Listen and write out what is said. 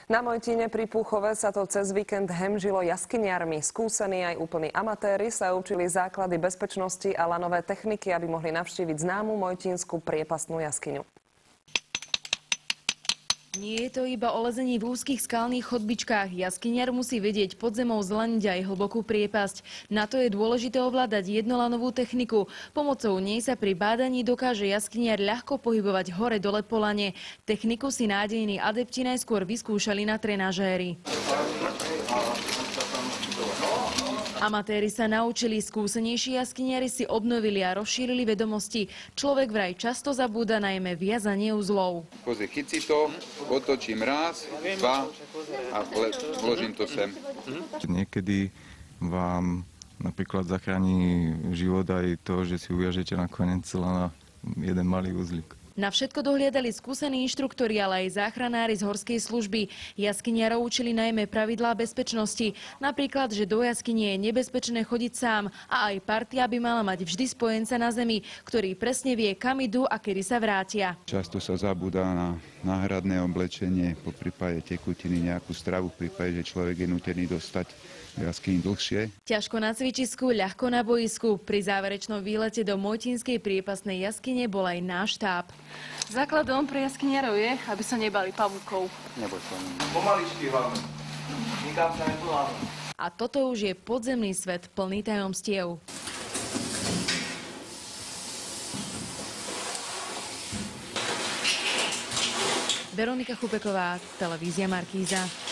Na Mojtine pri Púchove sa to cez víkend hemžilo jaskyniarmi. Skúsení aj úplní amatéri sa učili základy bezpečnosti a lanové techniky, aby mohli navštíviť známu mojtínsku priepastnú jaskyňu. Nie je to iba o lezení v úzkých skalných chodbičkách. Jaskyniar musí vedieť pod zemou zlaniť aj hlbokú priepasť. Na to je dôležité ovládať jednolanovú techniku. Pomocou nej sa pri bádaní dokáže jaskyniar ľahko pohybovať hore-dole po lane. Techniku si nádejní adepti najskôr vyskúšali na trenažéri. Amatéri sa naučili, skúsenejší jaskyniari si obnovili a rozšírili vedomosti. Človek vraj často zabúda najmä viazanie uzlov. Chyť si to, otočím raz, dva a vložím to sem. Niekedy vám napríklad zachráni život aj to, že si uviažete nakoniec len na jeden malý uzlík. Na všetko dohliadali skúsení inštruktori, ale aj záchranári z horskej služby. Jaskyniarov učili najmä pravidlá bezpečnosti. Napríklad, že do jaskyne je nebezpečné chodiť sám a aj partia by mala mať vždy spojenca na zemi, ktorý presne vie, kam idú a kedy sa vrátia. Často sa zabúda na náhradné oblečenie, po prípade tekutiny, nejakú stravu, v prípade, že človek je nútený dostať jaskyni dlhšie. Ťažko na cvičisku, ľahko na boisku. Pri záverečnom výlete do Mojtínskej priepastnej jaskyne bol aj náš štáb. Základom pre jaskyniarov je, aby sa nebali pavúkov. Neboj sa. Pomaličky hlavne. Nikam sa nepoláme. A toto už je podzemný svet plný tajomstiev. Veronika Chupeková, televízia Markíza.